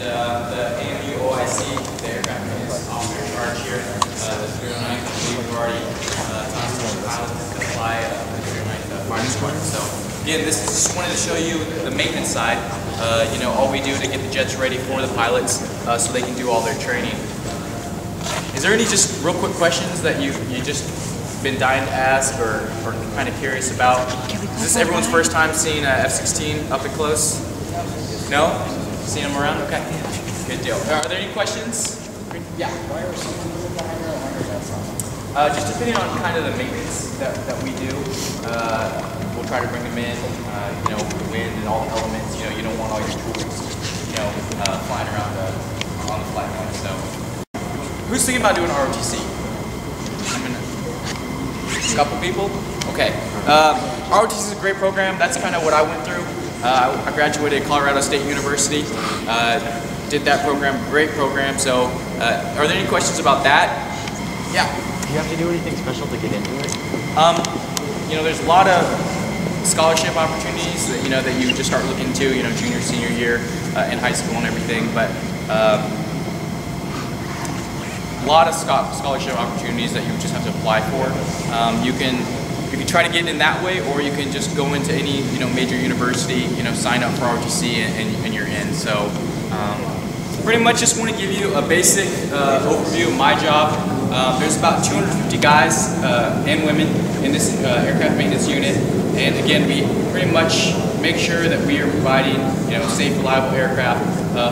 and the AMU OIC, the aircraft maintenance officer in charge here, the 309th, we've already taught some pilots to fly the 309th fighting squadron. So again, this is just wanted to show you the maintenance side. You know, all we do to get the jets ready for the pilots so they can do all their training. Is there any just real quick questions that you just been dying to ask or kind of curious about? Is this everyone's first time seeing a F-16 up and close? No? Seen them around? Okay. Good deal. Are there any questions? Yeah. Why are some people behind there? I wonder if that's Just depending on kind of the maintenance that we do, we'll try to bring them in, you know, the wind and all the elements. You know, you don't want all your tools, you know, flying around on the flight line. So, who's thinking about doing ROTC? A couple people? Okay. ROTC is a great program. That's kind of what I went through. I graduated at Colorado State University. Did that program, great program. So, are there any questions about that? Yeah. Do you have to do anything special to get into it? You know, there's a lot of scholarship opportunities that that you just start looking into. You know, junior, senior year in high school and everything. But a lot of scholarship opportunities that you just have to apply for. You can try to get in that way, or you can just go into any major university, sign up for ROTC and you're in. So pretty much just want to give you a basic overview of my job. There's about 250 guys and women in this aircraft maintenance unit, and again, we pretty much make sure that we are providing safe, reliable aircraft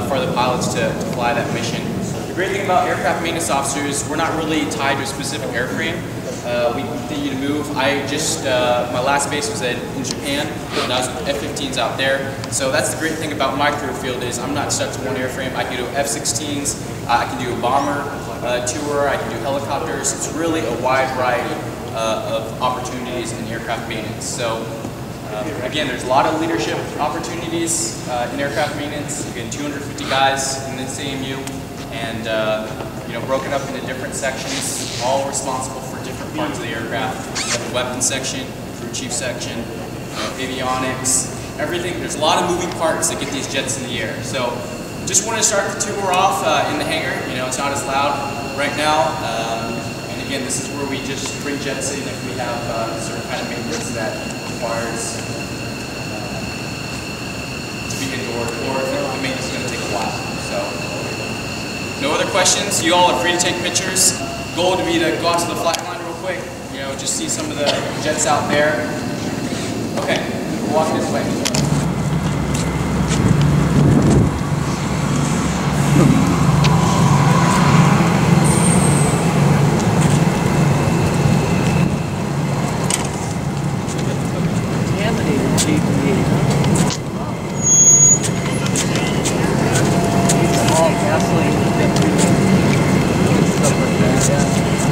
for the pilots to fly that mission. The great thing about aircraft maintenance officers, we're not really tied to a specific airframe. We continue to move. I just, my last base was in Japan, and I was with F-15s out there. So that's the great thing about my career field is I'm not stuck to one airframe. I can do F-16s, I can do a bomber tour, I can do helicopters. It's really a wide variety of opportunities in aircraft maintenance. So again, there's a lot of leadership opportunities in aircraft maintenance. Again, 250 guys in this AMU, and broken up into different sections, all responsible for different parts of the aircraft. You have the weapons section, crew chief section, avionics, everything. There's a lot of moving parts that get these jets in the air. So just want to start the tour off in the hangar. It's not as loud right now. And again, this is where we just bring jets in if we have certain kind of maintenance that requires to be indoors, or if the maintenance is going to take a while. So no other questions. You all are free to take pictures. Goal would be to go out to the flight line real quick. Just see some of the jets out there. Okay, we'll walk this way.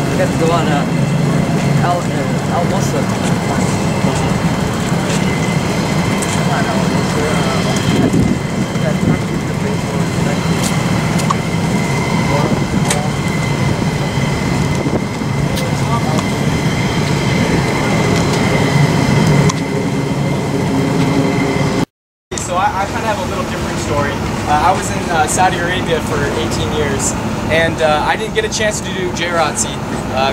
I got to go on Al Mossa. So I kind of have a little different story. I was in Saudi Arabia for 18 years, and I didn't get a chance to do JROTC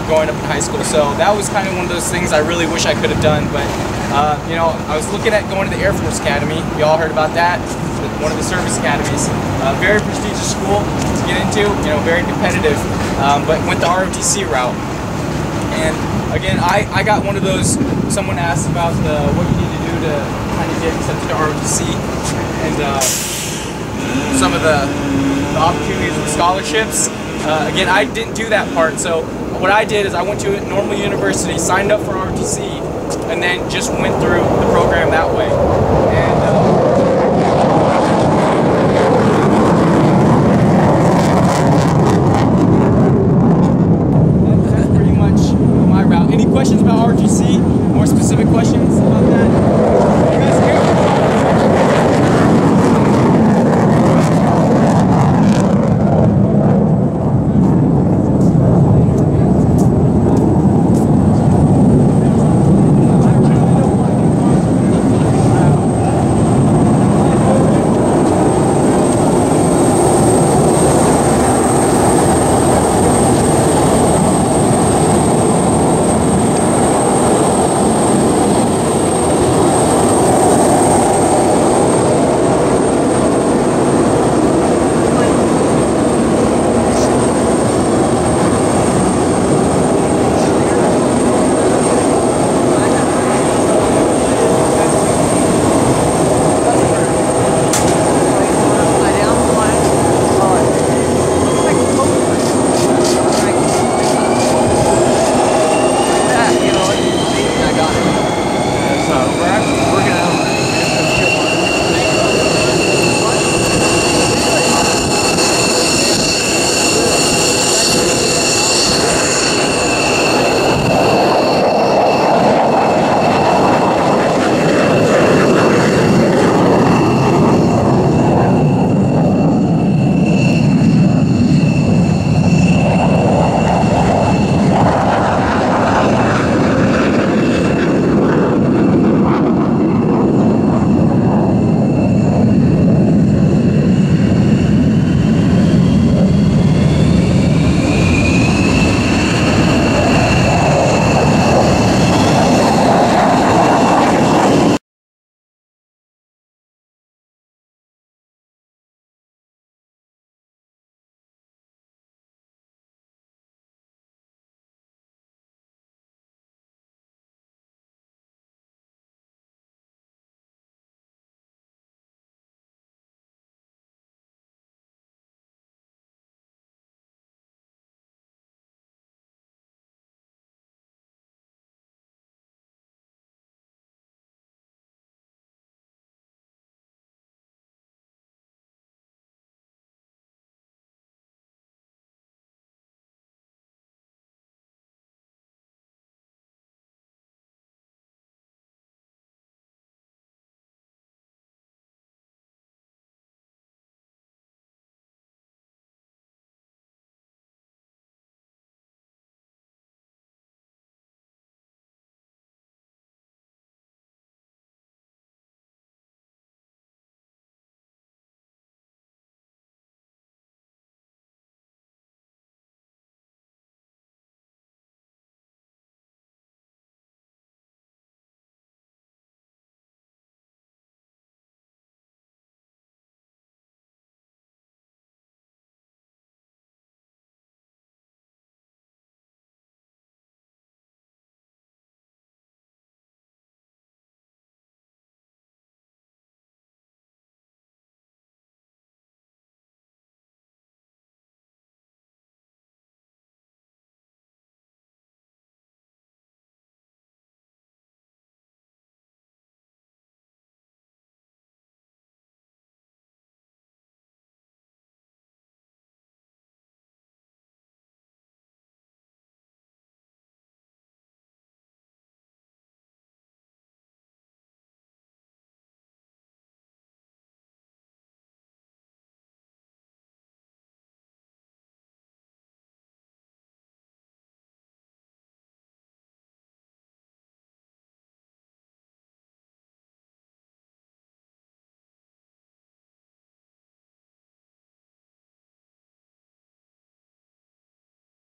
growing up in high school. So that was kind of one of those things I really wish I could have done. But I was looking at going to the Air Force Academy. You all heard about that? One of the service academies. Very prestigious school to get into. Very competitive. But went the ROTC route. And again, I got one of those. Someone asked about what you need to do to kind of get accepted to ROTC, and some of the opportunities with scholarships. Again, I didn't do that part. So what I did is I went to a normal university, signed up for ROTC, and then just went through the program that way. And that's pretty much my route. Any questions about ROTC? More specific questions?